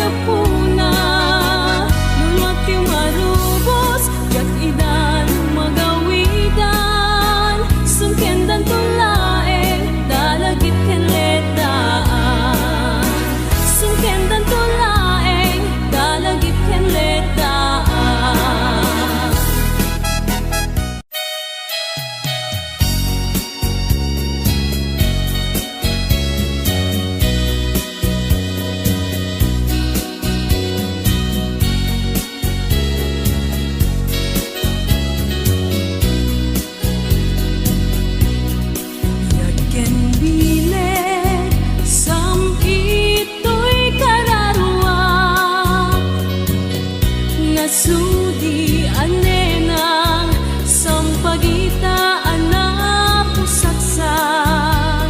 apuna lulwat yu marubos kat idan magawidan sungkendan tulaeng dalagit ken letaan sungkendan tulaeng dalagit ken letaan yaken bilet sampitoy kararwa ngasudi anenang sampagita anapusaksak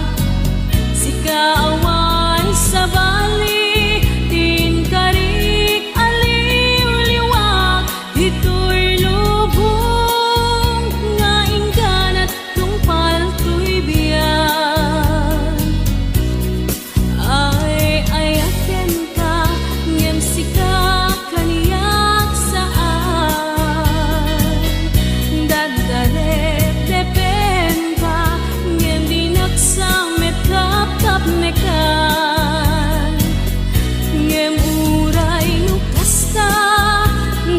sikaawan sa bali tinkarik aliw-liwak dito'y lubong nga ingganat tungpal to'y biyan ay ayaken ka ngem sika kaniyak saan daddaret depen ka ngem dinaksamet kap nekan ngem uray no kasta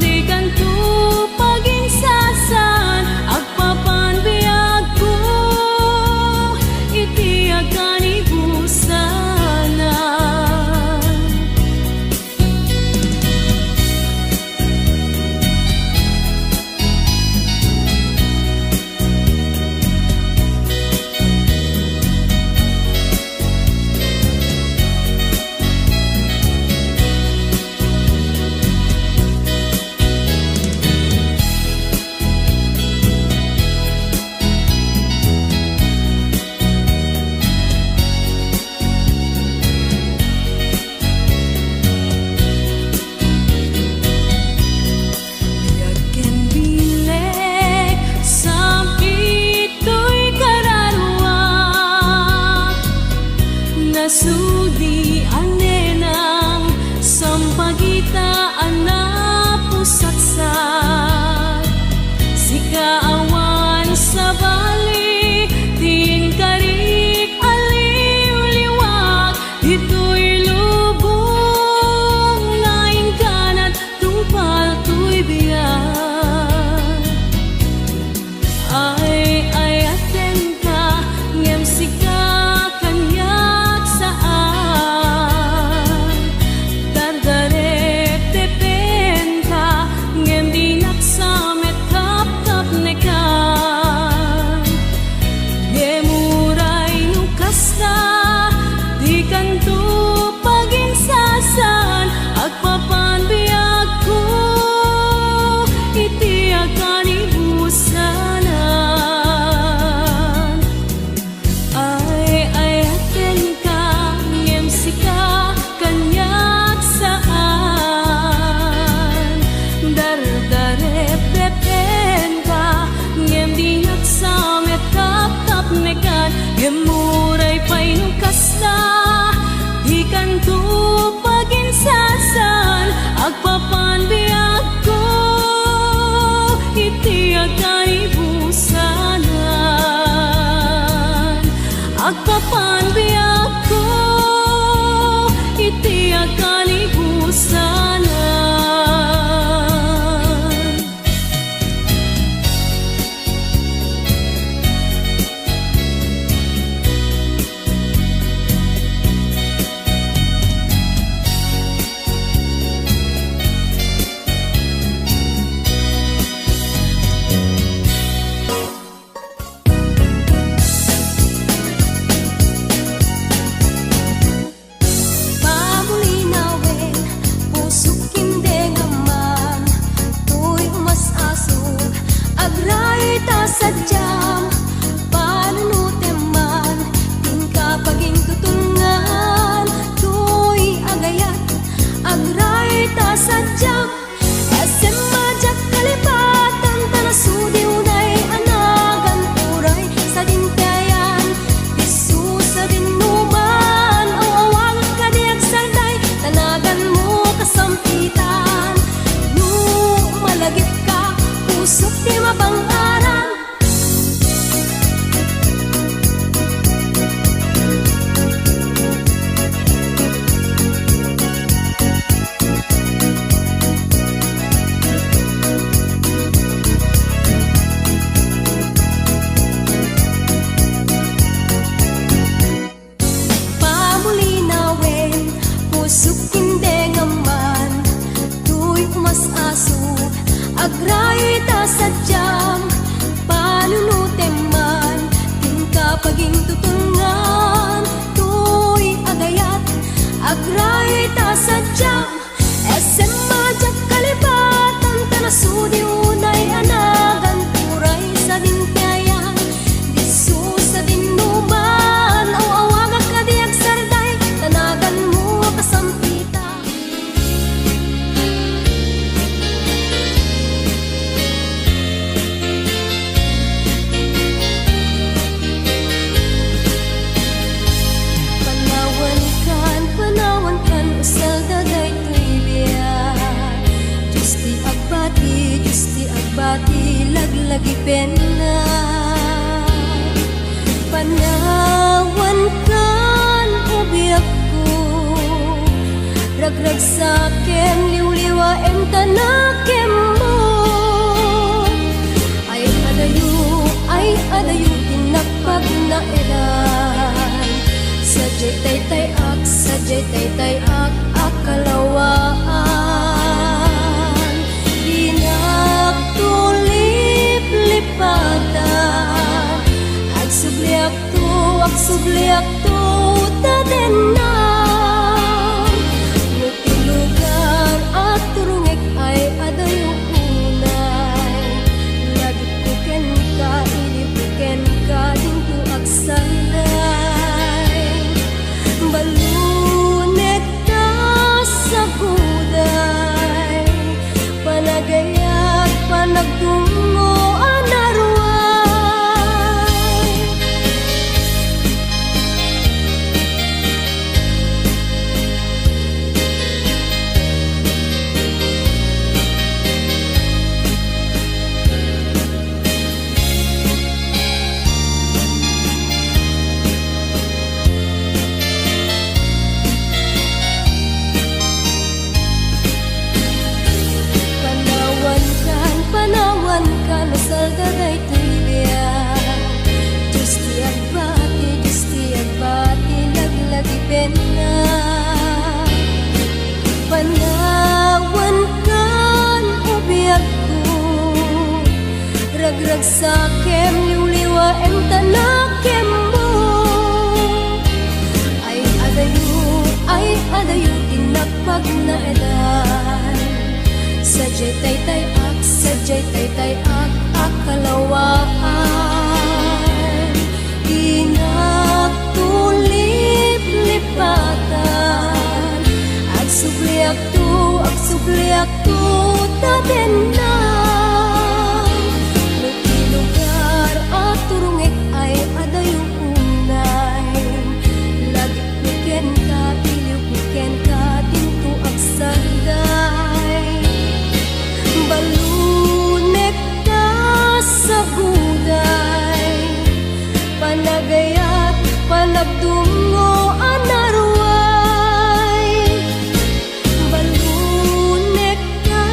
di kanto paginsasan agpapan biag ko iti akan ibusanan yaken bileg sampitoy kararwa nasudi anenang sampagita anapusaksak sikaawan sa bali tinkarik aliw-liwak dito'y lubong nga ingganat tungpal to'y biyan ay ayaten ka ngem sika kanyak saan dardaret depen ka ngem dinaksamet kap nekan ngem uray no kasta di kanto paginsasan agpapan biag ko iti akan ibusanan ay ayaten ka ngem sika kanyak saan dardaret depen ka ngem dinaksamet kap nekan ngem uray pay no kasta di kanto paginsasan agpapan biag ko iti akan ibusanan agpapan biag ko iti akan ibusanan Tanagan mo pena panawan kan ubiak ko ragrag sa akin liwliwain tanakim mo ay adayo tinapag na eran sadyay tay ak akalawaan dinagtulip lipatan agsubliak to tadenang nuti lugar at turungek ay adayo unay lagit puken ka ilipuken ka dinto agsanday balunet ka sa buday panagayat panagtungo anarway panawan kan saldaray tulian Diyos ti agbati laglagi pena panawan kan ubiak ko ragrag sakem liwliwaen tanakem mo ay adayo tinapag na edan sadyay tay ak akalawaan dinagtulip lipatan agsubliak to tadenang nuti lugar at turungek ay adayo unay lagit puken ka iliw puken ka dinto agsanday balunek ka sa buday panagayat panagtungo anarway balunek ka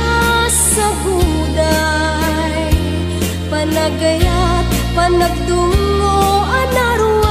sa buday panagayat panagtungo anarway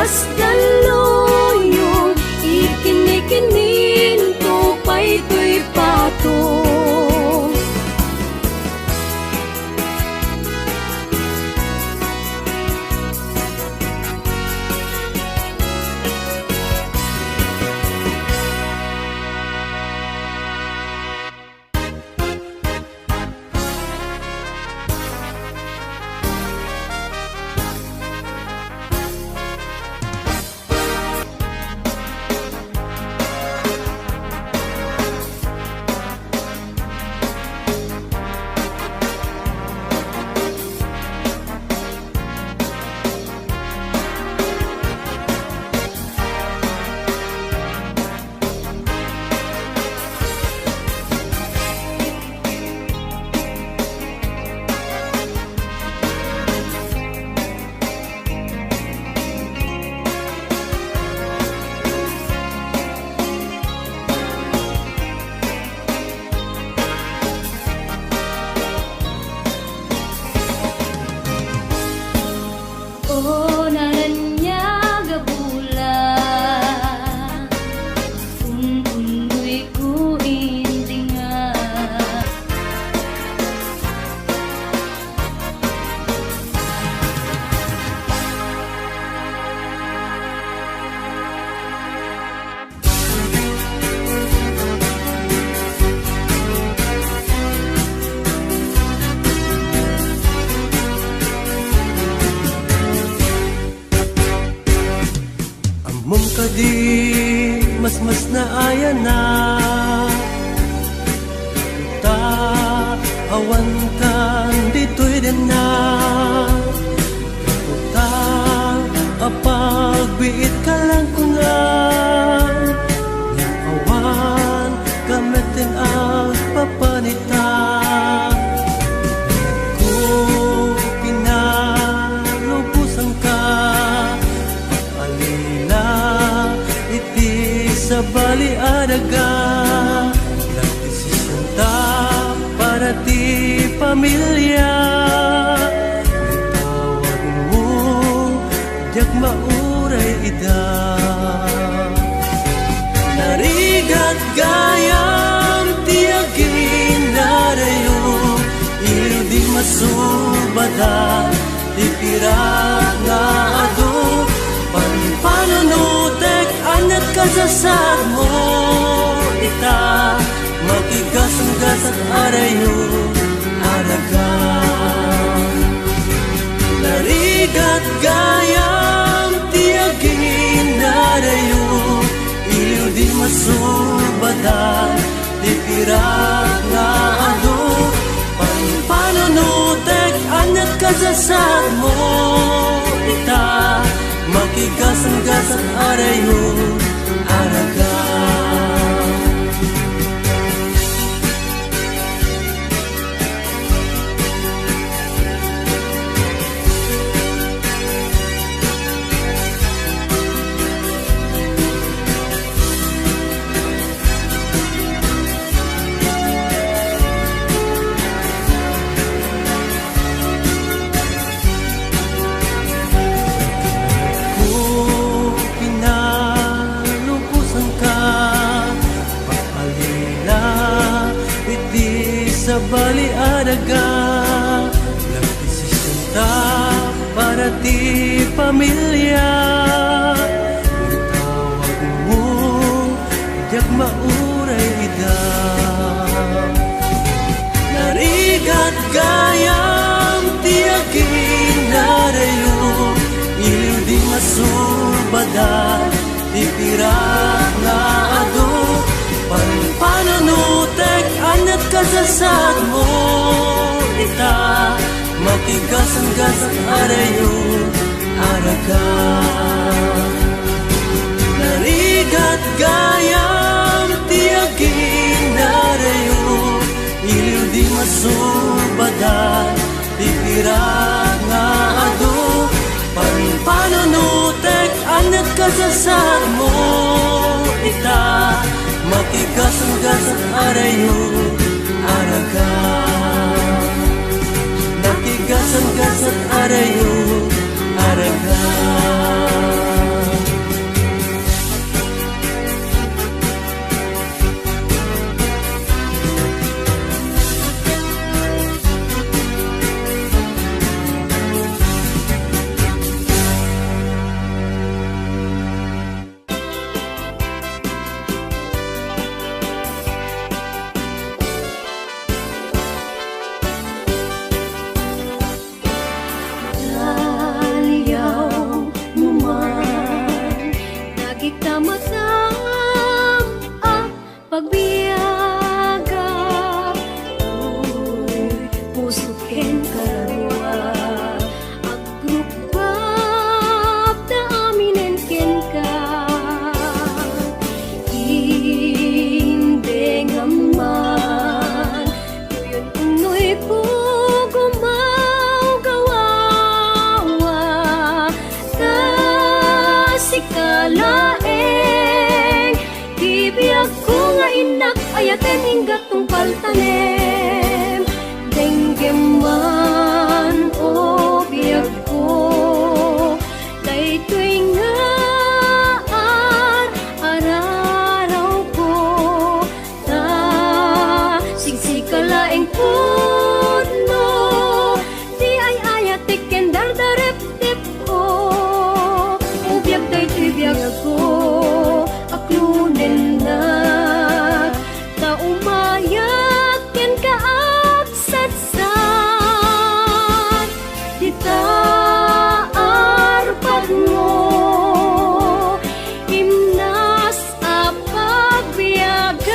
kas daluyong ikinikinin to pa'y patong. O nananyag bula kung undoy ko indinga. Mum kadi mas na ayan na ta awantan dito'y din na ta apagbiit ka lang kunan awan gamitin ang papanitan kung pinalubusan ka sa bali adaga nagdesisyon ta para ti pamilya itawag mo diyak mauray ida narigat gayam tiagin narayo hindi masubada ipirat na ado panunutek anat kasasad mo ita makigasang-gasang arayo araga narigat gayam tiagin narayo iliw di masubadan ipirat na ado panunutek anat kasasad mo ita makigasang-gasang arayo araga sa bali adaga nagdesisyon ta para ti pamilya itawag mo diyak mauray ida narigat gayam tiagin narayo iliw di masubadan ipirat na ado panunutek anat kasasad mo ita makigasang-gasang arayo araga narigat gayam tiagin narayo iliw di masubadan ipirat na ado panunutek anat kasasad mo ita makigasang-gasang arayo araga nakigasang-gasang arayo araga paltanem Denggeman o biyag ko Daytoy nga araraw ko Ta sigsikalaeng puno Di ay ayatik ken dardarep-tep ko Ubiyag daytoy biyag ko Aklunen na Ta umayak ken kaagsatsat Dita arpad mo Himnas a pagbiagak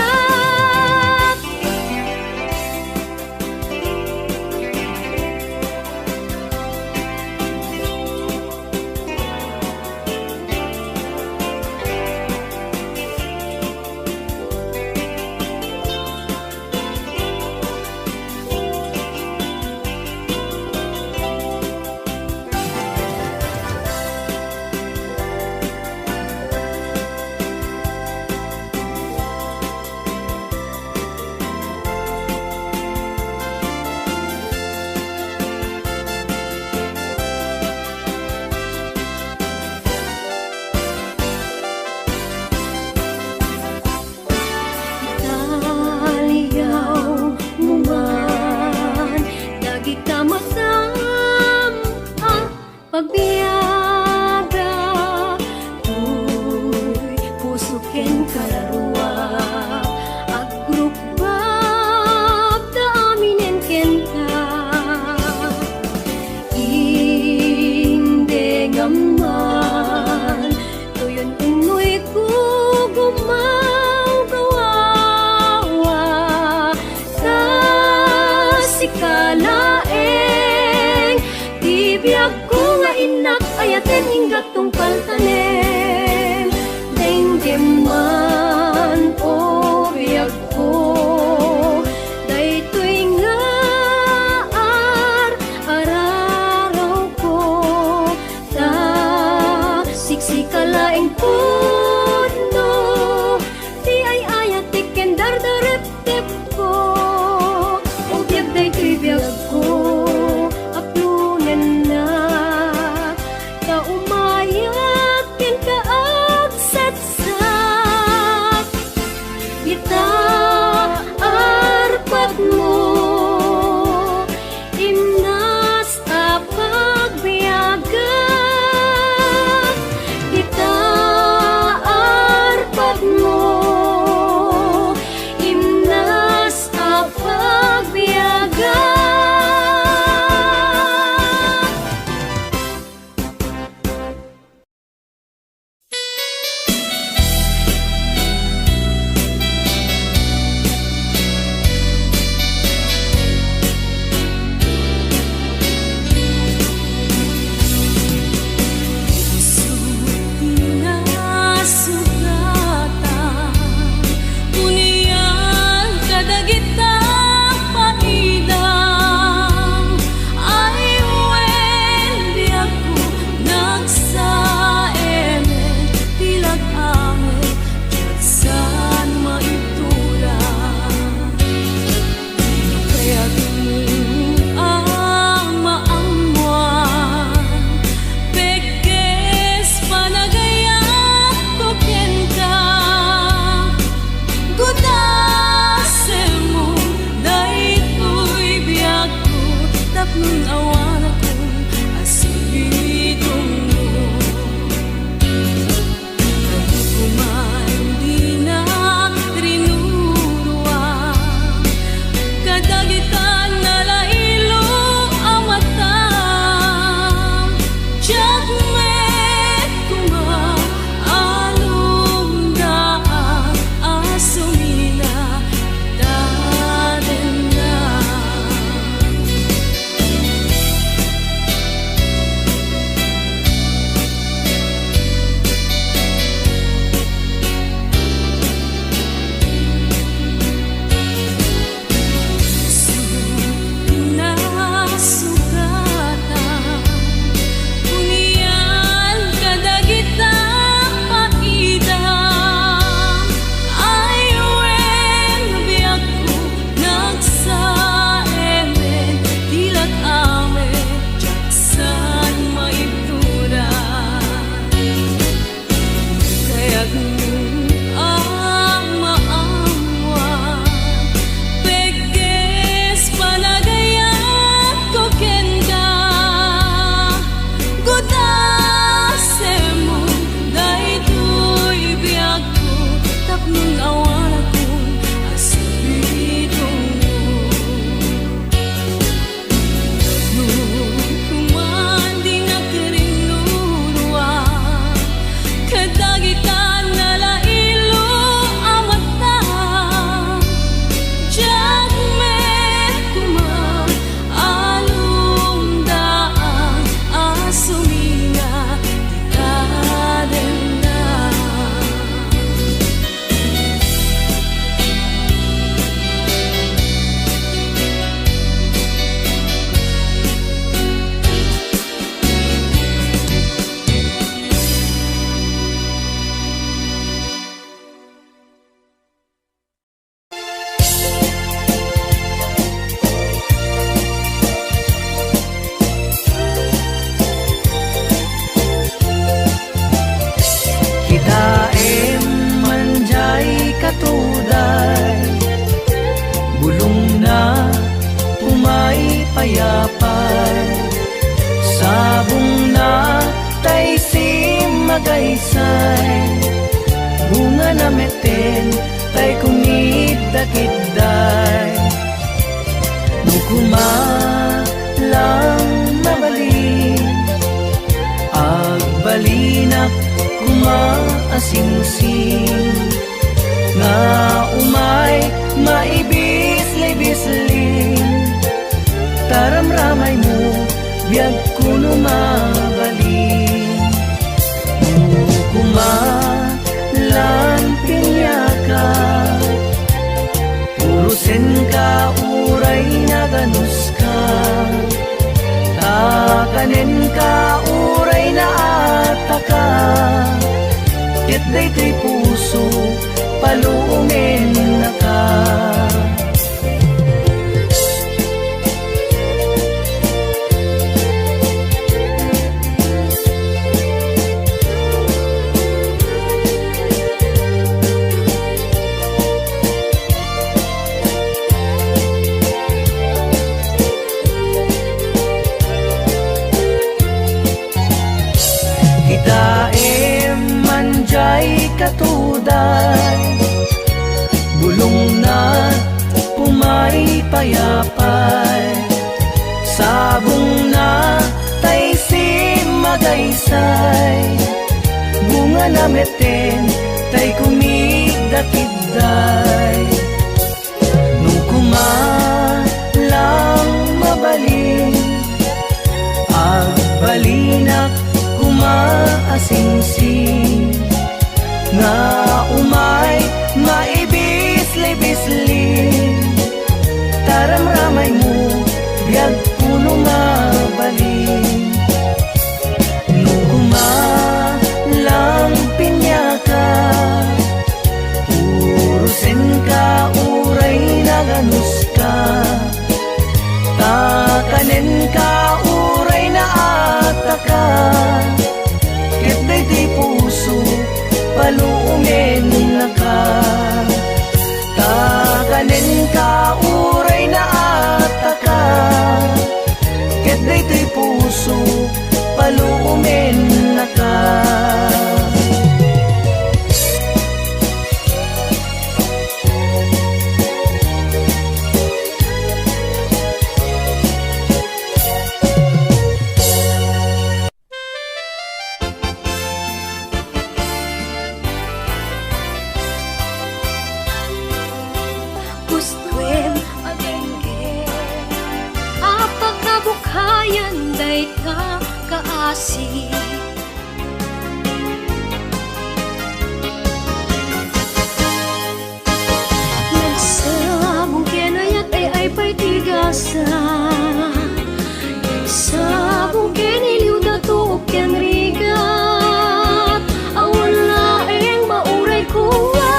Italiyaw mo man Lagi ka masam pagbiyaga Uy, puso ken kalarua Agrupbab da aminen ken ka Inde ngaman Tuyon unoy ko gumagawawa Sa sikalaeng Tibiyag ko nga inak ayaten hinggat tong paltanem Denggeman o biyag ko Daytoy nga araraw ko Ta siksikalaeng puno Di ay ayatik ken dardarep-tep ko Ubiyag daytoy biyag ko Aklunen na Ta umayak ken ka katuday, bulong na umay payapay, sabong na tay simagaysay, bunga na meten tay kumidakidday, nukuma lang mabalin, agbalinak kumaasingsing, nga umay maibis-libisling, taramramay mo biyag kuno mabalin, kumalan pinyaka, urusin ka uray na ganus ka, takanin ka uray na ataka, ket daytoy puso palumen na ka. Daem manjay katuday, bulong na umay payapay, sabong na tay simagaysay, bunga na meten tay kumidakidday, nung kumalang mabalin, agbalinak kumaasingsing, nga umay maibis-libisling, taramramay mo biyag kuno mabalin, nung kumalang pinyaka, urusin ka uray na ganus ka, takanin ka uray na ataka, ket daytoy puso palumen na ka, takanin ka uray na ataka, ket daytoy puso palumen na ka. Gustuem agengge, apagkabukhayan day ka kaasi. Nagsabong kenayat ay pa'y tigasa, nagsabong keniliw dato ken rigat, awan laeng mauray ko nga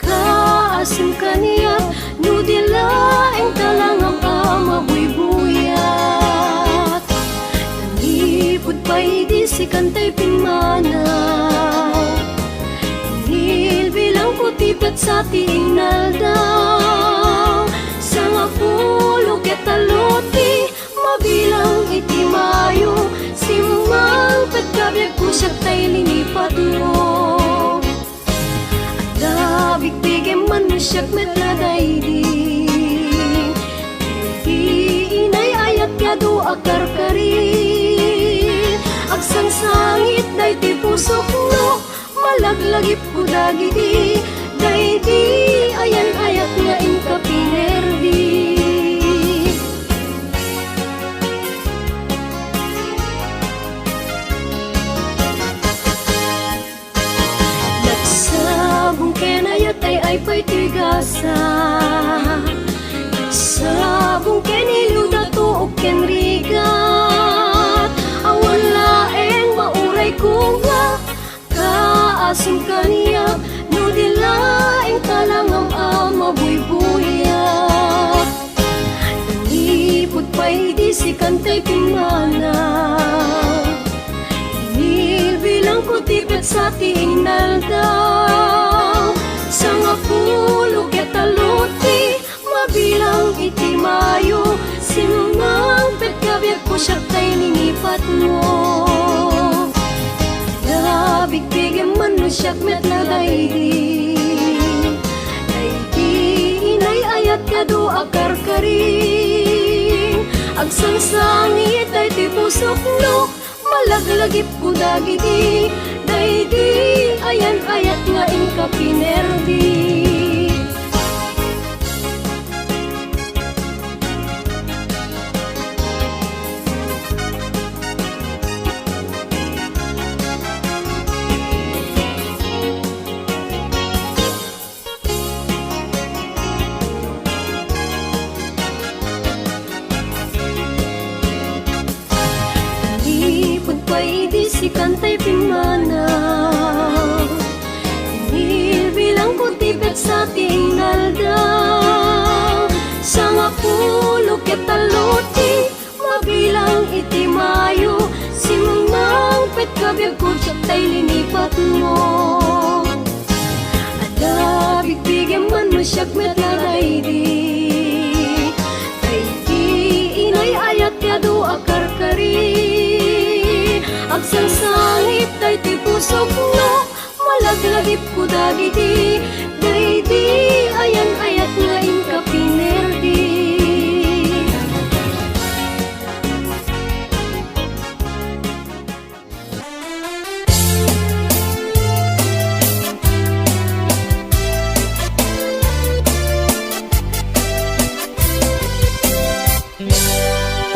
kaasim kaniyat, nudilaeng talangam amabuyat, nangipod pa'y di si kantay pimanaw, nilbilang putipat sa tingal daw, sa nga pulo ketaluti mabilang iti mayo, simang pagkabyag ko siya tay linipat mo, bigem manusyag metladaydi, inay ayat yado akarkari, agsangsangit day ti pusok no, malaglagip ko dagiti, daydi ayan ayat nga inka pinerdi. Nagsabong kenayat ay pa'y tigasa, nagsabong keniliw dato o ken rigat, awan laeng mauray ko nga kaasim kaniya, nudilaeng talangam amabuy-buyat, nangipod pa'y di si kantay pimanaw, nilbilang putipet sa tingal daw, sa nga pulog at aluti, mabilang iti mayo, simang petkabyag ko siya tay ninipat mo. Dabigbigyan man no siyak met na daydi, daydi inay ayat kado akarkaring, agsangsangit ay ti pusok no, malaglagip ko dagiti, daydi ayan ayat nga inka pinerdi. Si kantay pimana, inibilang ko tipet sa tinalda, sa nga pulog at taluti, mabilang iti mayo, simang petkabyag ko siya tay linipat mo. Ada bigbigyan man mo siyak met na daydi, daydi inay ayat kado akarkari, agsangsangit ay ti pusok no, malaglagip ko dagiti, daydi ayan